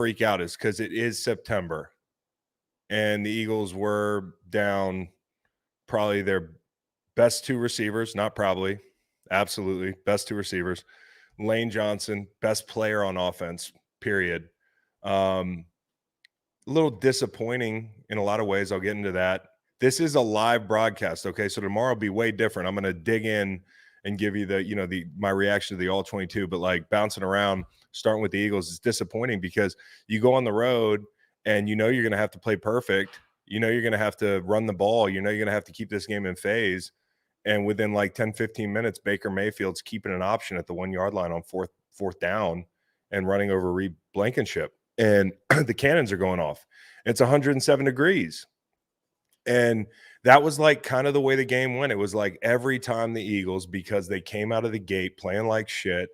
freak out is because it is September and the Eagles were down probably their best two receivers, not probably, absolutely, best two receivers. Lane Johnson, best player on offense, period. A little disappointing in a lot of ways. I'll get into that. This is a live broadcast, okay? So tomorrow will be way different. I'm going to dig in and give you my reaction to the all 22, but like bouncing around, starting with the Eagles is disappointing because you go on the road and you're going to have to play perfect. You're going to have to run the ball. You're going to have to keep this game in phase. And within like 10, 15 minutes, Baker Mayfield's keeping an option at the 1 yard line on fourth down and running over Reed Blankenship. And the cannons are going off. It's 107 degrees. And that was like kind of the way the game went. It was like every time the Eagles, because they came out of the gate playing like shit,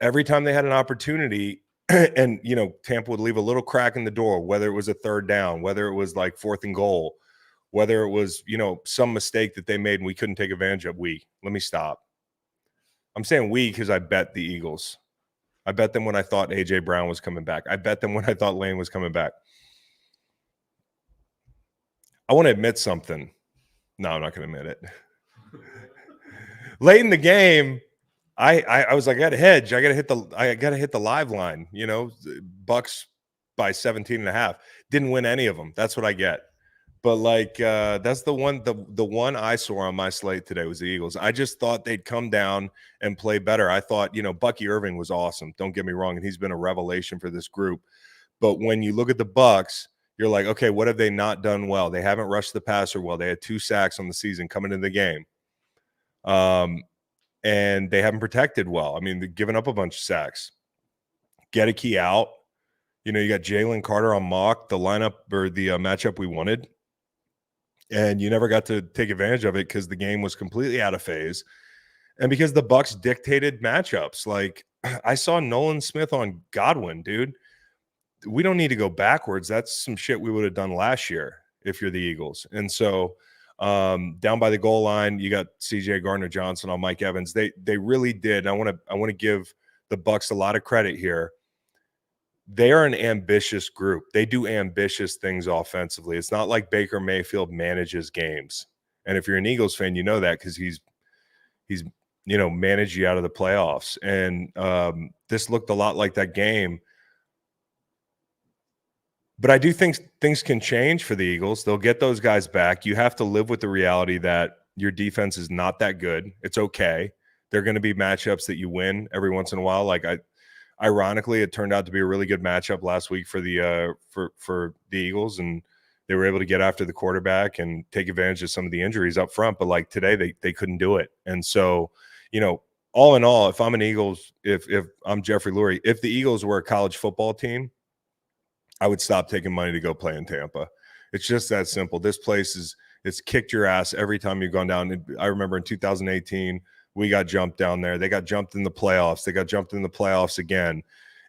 every time they had an opportunity and, Tampa would leave a little crack in the door, whether it was a third down, whether it was like 4th and goal, whether it was, some mistake that they made and we couldn't take advantage of. Let me stop. I'm saying we because I bet the Eagles. I bet them when I thought A.J. Brown was coming back. I bet them when I thought Lane was coming back. I want to admit something. No, I'm not going to admit it. Late in the game, I was like, I got to hedge. I got to hit the live line. Bucs by 17.5. Didn't win any of them. That's what I get. But like that's the one eyesore on my slate today was the Eagles. I just thought they'd come down and play better. I thought, Bucky Irving was awesome. Don't get me wrong, and he's been a revelation for this group. But when you look at the Bucs, you're like, okay, what have they not done well? They haven't rushed the passer well. They had 2 sacks on the season coming into the game. And they haven't protected well. I mean, they've given up a bunch of sacks. Get a key out. You got Jalen Carter on mock, the lineup or the matchup we wanted. And you never got to take advantage of it because the game was completely out of phase. And because the Bucs dictated matchups. Like, I saw Nolan Smith on Godwin, dude. We don't need to go backwards. That's some shit we would have done last year if you're the Eagles. And so down by the goal line, you got CJ Gardner-Johnson on Mike Evans. They really did. I want to give the Bucs a lot of credit here. They are an ambitious group. They do ambitious things offensively. It's not like Baker Mayfield manages games. And if you're an Eagles fan, you know that because he's managed you out of the playoffs. And this looked a lot like that game. But I do think things can change for the Eagles. They'll get those guys back. You have to live with the reality that your defense is not that good. It's okay. There are going to be matchups that you win every once in a while. Ironically, it turned out to be a really good matchup last week for the for the Eagles, and they were able to get after the quarterback and take advantage of some of the injuries up front. But like today, they couldn't do it. And so, all in all, if I'm an Eagles, if I'm Jeffrey Lurie, if the Eagles were a college football team, I would stop taking money to go play in Tampa. It's just that simple. This place it's kicked your ass every time you've gone down. I remember in 2018. We got jumped down there. They got jumped in the playoffs. They got jumped in the playoffs again.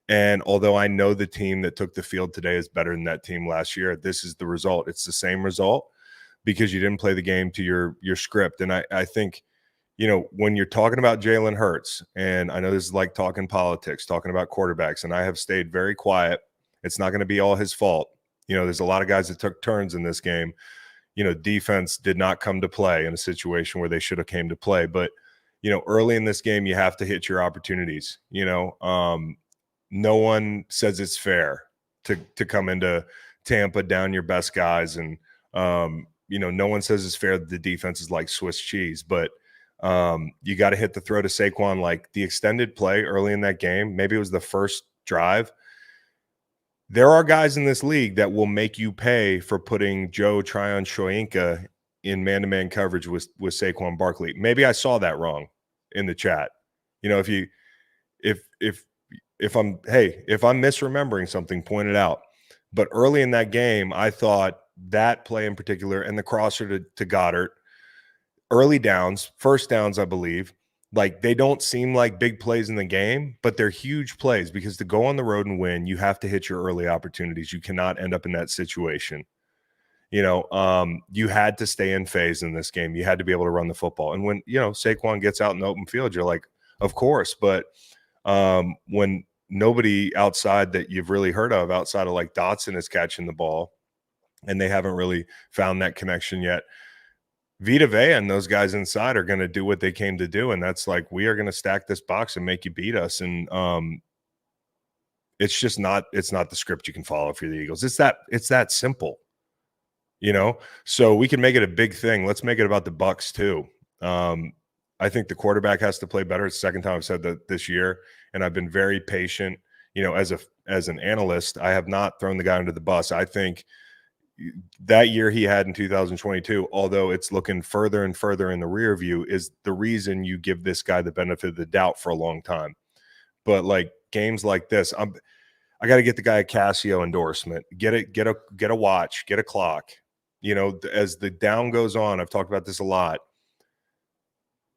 And although I know the team that took the field today is better than that team last year, this is the result. It's the same result because you didn't play the game to your script. And I think, when you're talking about Jalen Hurts, and I know this is like talking politics, talking about quarterbacks, and I have stayed very quiet. It's not going to be all his fault. There's a lot of guys that took turns in this game. Defense did not come to play in a situation where they should have came to play. But early in this game, you have to hit your opportunities. No one says it's fair to come into Tampa down your best guys. And, no one says it's fair that the defense is like Swiss cheese. But you got to hit the throw to Saquon. Like the extended play early in that game, maybe it was the first drive. There are guys in this league that will make you pay for putting Joe Tryon-Shoyinka in man-to-man coverage with Saquon Barkley. Maybe I saw that wrong in the chat. If I'm misremembering something, point it out. But early in that game, I thought that play in particular and the crosser to Goddard, early downs, first downs, I believe, like they don't seem like big plays in the game, but they're huge plays because to go on the road and win, you have to hit your early opportunities. You cannot end up in that situation. You had to stay in phase in this game. You had to be able to run the football. And when, Saquon gets out in the open field, you're like, of course. But when nobody outside that you've really heard of outside of like Dotson is catching the ball, and they haven't really found that connection yet. Vita Vea and those guys inside are going to do what they came to do, and that's like, we are going to stack this box and make you beat us. And it's just not the script you can follow for the Eagles. It's that simple, So we can make it a big thing. Let's make it about the Bucs too. I think the quarterback has to play better. It's the second time I've said that this year, and I've been very patient. As an analyst, I have not thrown the guy under the bus. I think that year he had in 2022, although it's looking further and further in the rear view, is the reason you give this guy the benefit of the doubt for a long time. But like games like this, I got to get the guy a Casio endorsement, get a watch, get a clock. As the down goes on, I've talked about this a lot.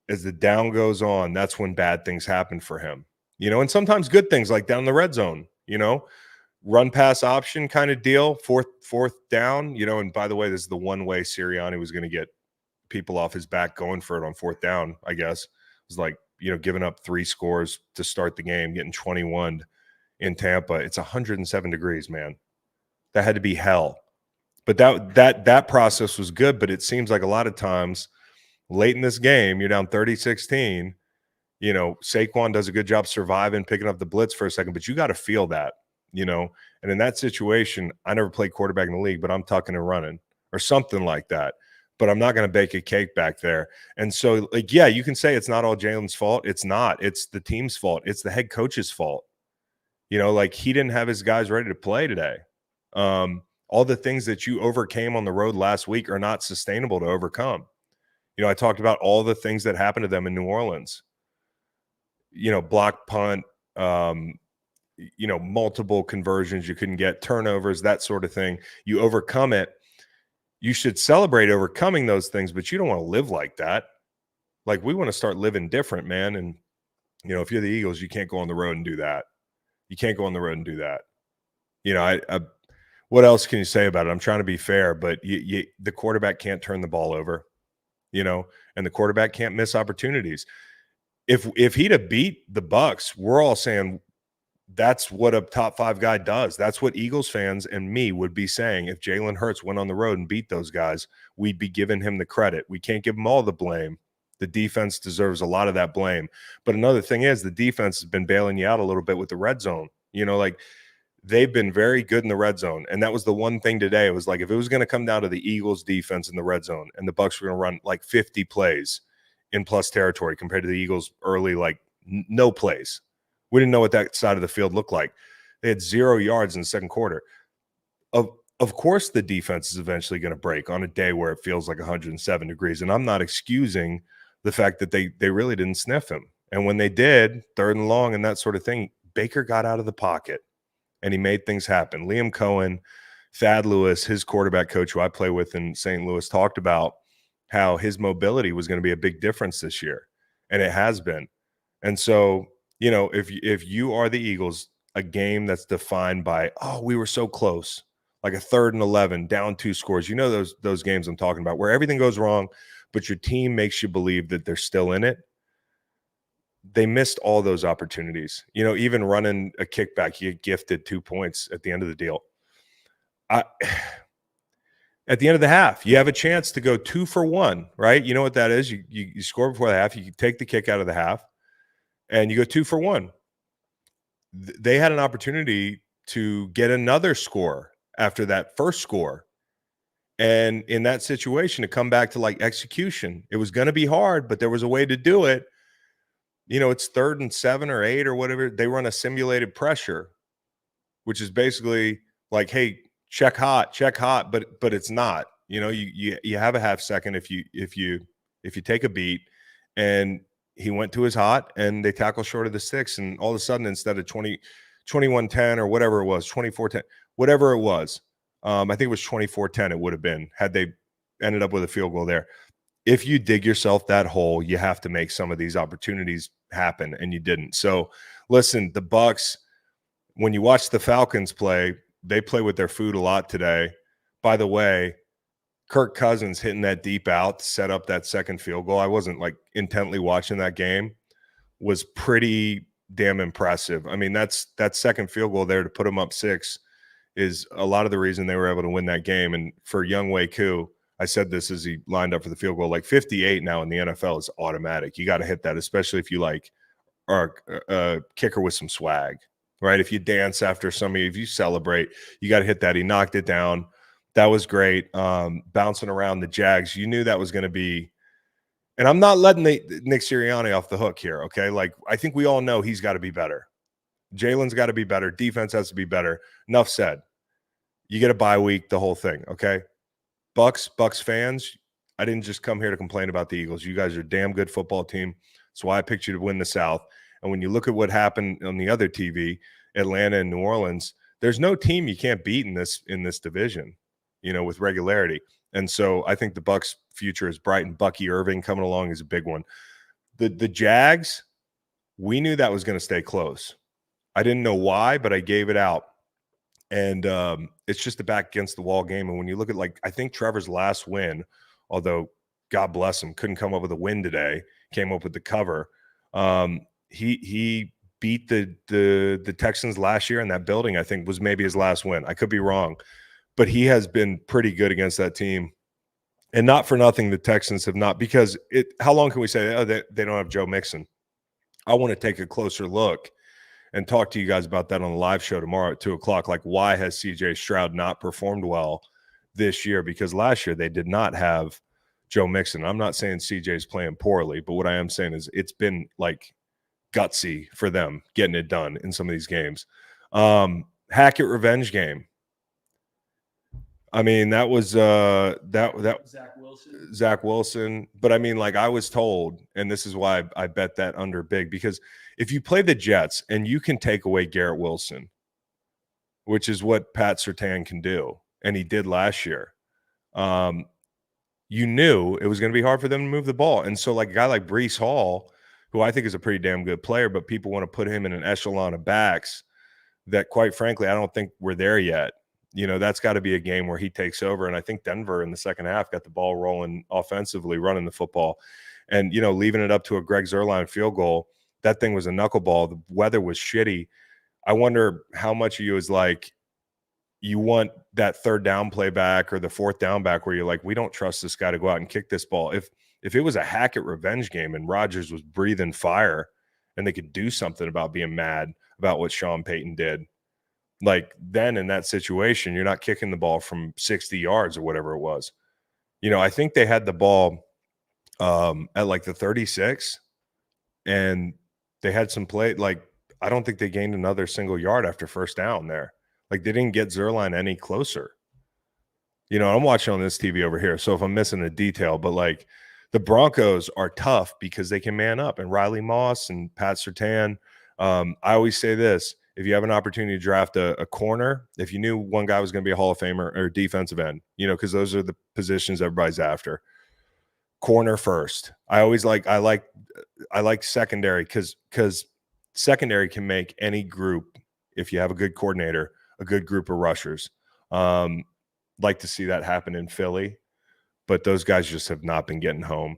As the down goes on, that's when bad things happen for him. And sometimes good things, like down the red zone, run pass option kind of deal, fourth down, and by the way, this is the one way Sirianni was going to get people off his back going for it on fourth down, I guess. It was like, giving up 3 scores to start the game, getting 21 in Tampa. It's 107 degrees, man. That had to be hell. But that process was good, but it seems like a lot of times late in this game, you're down 30-16, Saquon does a good job surviving, picking up the blitz for a second, but you got to feel that. And in that situation, I never played quarterback in the league, but I'm tucking and running or something like that. But I'm not going to bake a cake back there. And so, like, yeah, you can say it's not all Jalen's fault. It's not. It's the team's fault. It's the head coach's fault. Like he didn't have his guys ready to play today. All the things that you overcame on the road last week are not sustainable to overcome. I talked about all the things that happened to them in New Orleans. Block punt, multiple conversions you couldn't get, turnovers, that sort of thing. You overcome it. You should celebrate overcoming those things, but you don't want to live like that. Like, we want to start living different, man. And, if you're the Eagles, you can't go on the road and do that. You can't go on the road and do that. What else can you say about it? I'm trying to be fair, but the quarterback can't turn the ball over, and the quarterback can't miss opportunities. If he'd have beat the Bucs, we're all saying that's what a top 5 guy does. That's what Eagles fans and me would be saying. If Jalen Hurts went on the road and beat those guys, we'd be giving him the credit. We can't give him all the blame. The defense deserves a lot of that blame. But another thing is, the defense has been bailing you out a little bit with the red zone. Like, they've been very good in the red zone. And that was the one thing today. It was like, if it was going to come down to the Eagles defense in the red zone and the Bucs were going to run like 50 plays in plus territory compared to the Eagles early, like no plays. We didn't know what that side of the field looked like. They had 0 yards in the second quarter. Of course, the defense is eventually going to break on a day where it feels like 107 degrees. And I'm not excusing the fact that they really didn't sniff him. And when they did, 3rd and long and that sort of thing, Baker got out of the pocket and he made things happen. Liam Cohen, Thad Lewis, his quarterback coach who I play with in St. Louis, talked about how his mobility was going to be a big difference this year. And it has been. And so, if you are the Eagles, a game that's defined by, oh, we were so close, like a 3rd and 11, down 2 scores. Those games I'm talking about where everything goes wrong, but your team makes you believe that they're still in it. They missed all those opportunities. Even running a kickback, you get gifted 2 points at the end of the deal. At the end of the half, you have a chance to go 2 for 1, right? You know what that is? You score before the half, you take the kick out of the half, and you go 2 for 1. They had an opportunity to get another score after that first score. And in that situation, to come back to like execution, it was going to be hard, but there was a way to do it. It's 3rd and 7 or 8 or whatever. They run a simulated pressure, which is basically like, hey, check hot, but it's not. You have a half second if you take a beat, and he went to his hot and they tackle short of the 6, and all of a sudden, instead of 21-10 or whatever it was, 24-10, whatever it was, I think it was 24-10 it would have been had they ended up with a field goal there. If you dig yourself that hole, you have to make some of these opportunities happen, and you didn't. So listen, the Bucs, when you watch the Falcons play, they play with their food a lot today. By the way, Kirk Cousins hitting that deep out to set up that second field goal. I wasn't like intently watching that game. Was pretty damn impressive. I mean, that second field goal there to put them up 6 is a lot of the reason they were able to win that game. And for Young Wei Koo, I said this as he lined up for the field goal, like 58 now in the NFL is automatic. You got to hit that, especially if you like are a kicker with some swag, right? If you dance after somebody, if you celebrate, you got to hit that. He knocked it down. That was great. Bouncing around the Jags, you knew that was going to be. And I'm not letting Nick Sirianni off the hook here, okay? Like, I think we all know he's got to be better. Jalen's got to be better. Defense has to be better. Enough said. You get a bye week, the whole thing, okay? Bucs fans, I didn't just come here to complain about the Eagles. You guys are a damn good football team. That's why I picked you to win the South. And when you look at what happened on the other TV, Atlanta and New Orleans, there's no team you can't beat in this division, with regularity. And so I think the Bucs' future is bright, and Bucky Irving coming along is a big one. The Jags, we knew that was going to stay close. I didn't know why, but I gave it out. And it's just a back against the wall game. And when you look at, I think Trevor's last win, although God bless him, couldn't come up with a win today, came up with the cover. He beat the Texans last year in that building. I think was maybe his last win. I could be wrong, but he has been pretty good against that team. And not for nothing, the Texans have not, because how long can we say they don't have Joe Mixon? I want to take a closer look and talk to you guys about that on the live show tomorrow at 2:00. Like, why has CJ Stroud not performed well this year? Because last year they did not have Joe Mixon. I'm not saying CJ's playing poorly, but what I am saying is it's been gutsy for them getting it done in some of these games. Hackett revenge game. I mean, that was that Zach Wilson. But I mean, I was told, and this is why I bet that under big, because if you play the Jets and you can take away Garrett Wilson, which is what Pat Surtain can do, and he did last year, you knew it was going to be hard for them to move the ball. And so a guy like Breece Hall, who I think is a pretty damn good player, but people want to put him in an echelon of backs that, quite frankly, I don't think we're there yet. That's got to be a game where he takes over. And I think Denver in the second half got the ball rolling offensively, running the football, and, leaving it up to a Greg Zuerlein field goal. That thing was a knuckleball. The weather was shitty. I wonder how much of you is you want that third down play back or the fourth down back where you're like, we don't trust this guy to go out and kick this ball. If it was a Hackett revenge game and Rodgers was breathing fire and they could do something about being mad about what Sean Payton did, then in that situation, you're not kicking the ball from 60 yards or whatever it was. I think they had the ball at the 36, and they had some play. I don't think they gained another single yard after first down there. They didn't get Zuerlein any closer. I'm watching on this TV over here, so if I'm missing a detail, but the Broncos are tough because they can man up, and Riley Moss and Pat Surtain. I always say this: if you have an opportunity to draft a corner, if you knew one guy was going to be a Hall of Famer or defensive end, because those are the positions everybody's after. Corner first. I like secondary because secondary can make any group, if you have a good coordinator, a good group of rushers. Like to see that happen in Philly, but those guys just have not been getting home.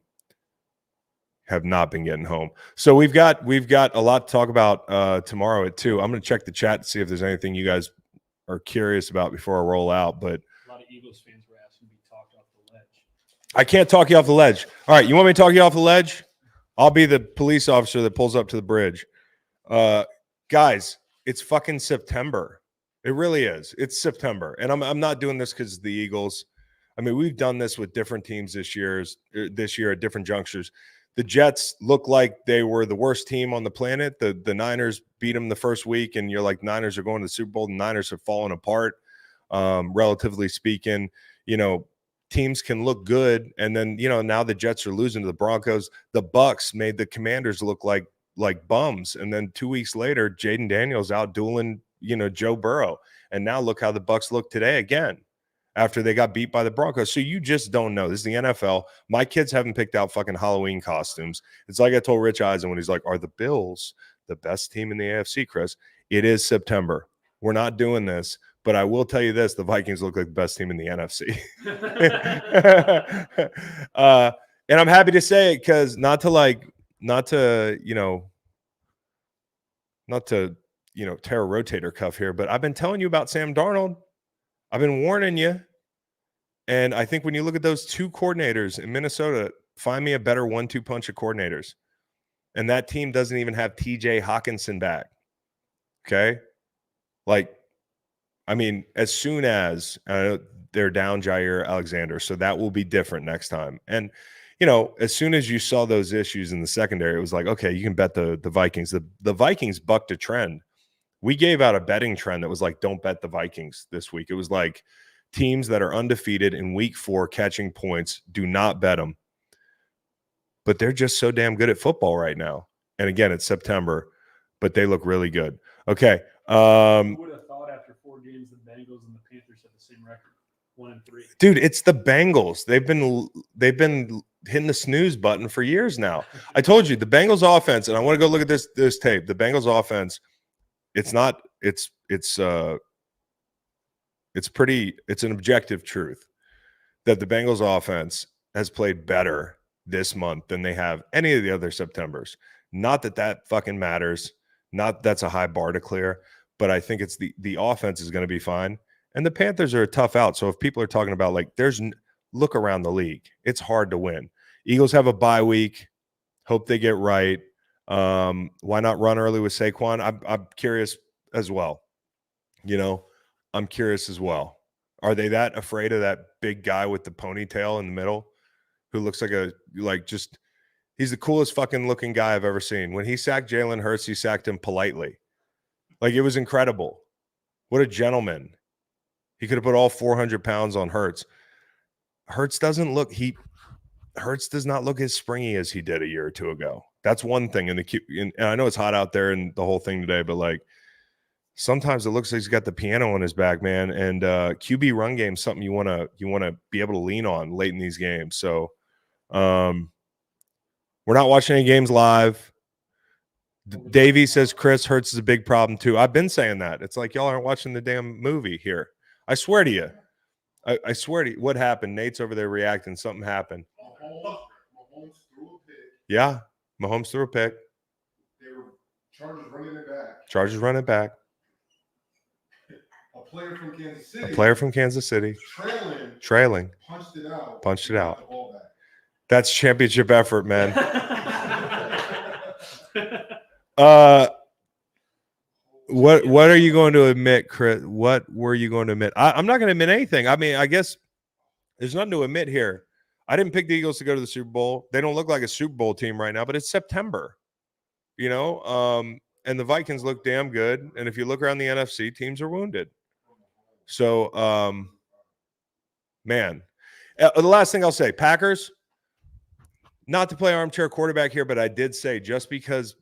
So we've got a lot to talk about tomorrow at 2:00. I'm going to check the chat to see if there's anything you guys are curious about before I roll out. But a lot of Eagles fans were asking to be talked off the ledge. I can't talk you off the ledge. All right, you want me to talk you off the ledge? I'll be the police officer that pulls up to the bridge. Guys, it's fucking September. It really is. It's September, and I'm not doing this because the Eagles. I mean, we've done this with different teams this year at different junctures. The Jets look like they were the worst team on the planet. The Niners beat them the first week, and you're like, Niners are going to the Super Bowl. The Niners have fallen apart, relatively speaking. Teams can look good, and then now the Jets are losing to the Broncos. The Bucs made the Commanders look like bums, and then 2 weeks later, Jaden Daniels out dueling Joe Burrow, and now look how the Bucs look today again after they got beat by the Broncos. So you just don't know. This is the NFL. My kids haven't picked out fucking Halloween costumes. It's like I told Rich Eisen when he's like, are the Bills the best team in the AFC, Chris? It is September. We're not doing this, but I will tell you this: the Vikings look like the best team in the NFC. And I'm happy to say it because not to not to, tear a rotator cuff here, but I've been telling you about Sam Darnold. I've been warning you. And I think when you look at those two coordinators in Minnesota, find me a better 1-2 punch of coordinators. And that team doesn't even have TJ Hawkinson back. Okay. As soon as they're down Jair Alexander, so that will be different next time. And, as soon as you saw those issues in the secondary, it was like, okay, you can bet the Vikings. The Vikings bucked a trend. We gave out a betting trend that was like, don't bet the Vikings this week. It was like teams that are undefeated in week 4 catching points, do not bet them. But they're just so damn good at football right now. And again, it's September, but they look really good. Okay. Who would have thought after 4 games the Bengals and the Panthers have the same record, 1-3? Dude, it's the Bengals. They've been hitting the snooze button for years now. I told you the Bengals offense, and I want to go look at this tape. The Bengals offense, it's an objective truth that the Bengals offense has played better this month than they have any of the other Septembers. Not that fucking matters. Not that's a high bar to clear, but I think it's the offense is going to be fine. And the Panthers are a tough out. So if people are talking about look around the league, it's hard to win. Eagles have a bye week. Hope they get right. Why not run early with Saquon? I'm curious as well. I'm curious as well. Are they that afraid of that big guy with the ponytail in the middle who looks like he's the coolest fucking looking guy I've ever seen. When he sacked Jalen Hurts, he sacked him politely. It was incredible. What a gentleman. He could have put all 400 pounds on Hurts. Hurts does not look as springy as he did a year or two ago. That's one thing. And I know it's hot out there and the whole thing today, but sometimes it looks like he's got the piano on his back, man. And QB run game is something you want to be able to lean on late in these games. So we're not watching any games live. Davey says Chris Hurts is a big problem too. I've been saying that. It's like y'all aren't watching the damn movie here. I swear to you. I swear to you. What happened? Nate's over there reacting. Something happened. Mahomes threw a pick. Yeah. Mahomes threw a pick. Chargers running it back. Chargers running back. A player from Kansas City. Trailing. Punched it out. That's championship effort, man. What are you going to admit, Chris? What were you going to admit? I'm not going to admit anything. I guess there's nothing to admit here. I didn't pick the Eagles to go to the Super Bowl. They don't look like a Super Bowl team right now, but it's September, and the Vikings look damn good. And if you look around the NFC, teams are wounded. So, man, the last thing I'll say, Packers, not to play armchair quarterback here, but I did say just because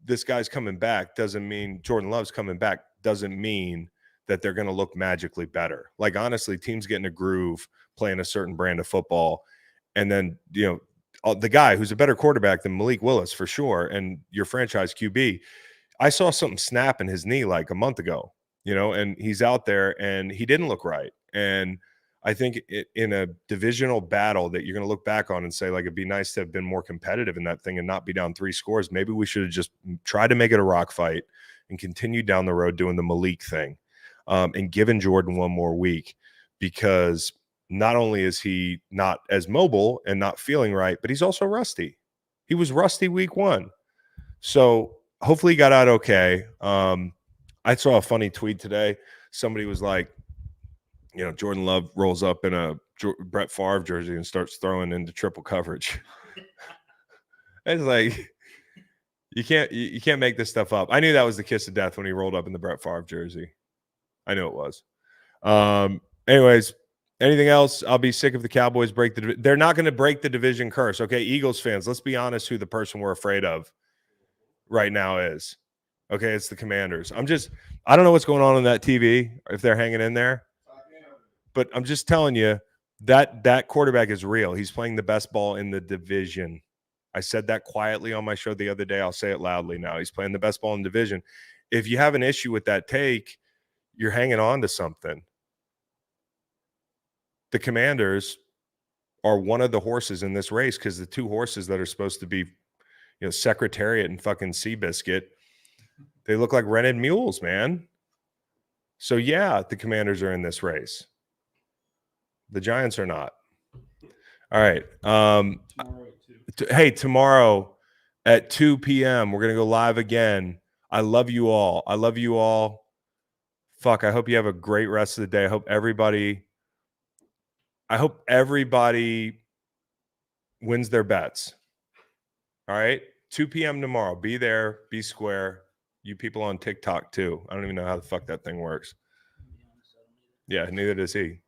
this guy's coming back doesn't mean Jordan Love's coming back doesn't mean that they're going to look magically better. Honestly, teams get in a groove playing a certain brand of football. And then, the guy who's a better quarterback than Malik Willis for sure, and your franchise QB, I saw something snap in his knee a month ago, and he's out there and he didn't look right. And I think in a divisional battle that you're going to look back on and say, it'd be nice to have been more competitive in that thing and not be down 3 scores. Maybe we should have just tried to make it a rock fight and continue down the road doing the Malik thing and giving Jordan one more week, because not only is he not as mobile and not feeling right, but he's also rusty. He was rusty week 1. So hopefully he got out okay. I saw a funny tweet today. Somebody was like, Jordan Love rolls up in a Brett Favre jersey and starts throwing into triple coverage. It's like, you can't make this stuff up. I knew that was the kiss of death when he rolled up in the Brett Favre jersey. I knew it was. Anyways, anything else? I'll be sick if the Cowboys they're not going to break the division curse. Okay, Eagles fans, let's be honest who the person we're afraid of right now is. Okay, it's the Commanders. I don't know what's going on that TV, if they're hanging in there. But I'm just telling you that quarterback is real. He's playing the best ball in the division. I said that quietly on my show the other day. I'll say it loudly now. He's playing the best ball in the division. If you have an issue with that take, you're hanging on to something. The Commanders are one of the horses in this race, because the 2 horses that are supposed to be, Secretariat and fucking Seabiscuit, They look like rented mules, man. So yeah, the Commanders are in this race. The Giants are not. All right. Tomorrow at 2. Hey, tomorrow at 2 p.m. we're gonna go live again. I love you all. I love you all. Fuck. I hope you have a great rest of the day. I hope everybody wins their bets. All right. 2 p.m. tomorrow. Be there. Be square. You people on TikTok too. I don't even know how the fuck that thing works. Yeah, neither does he.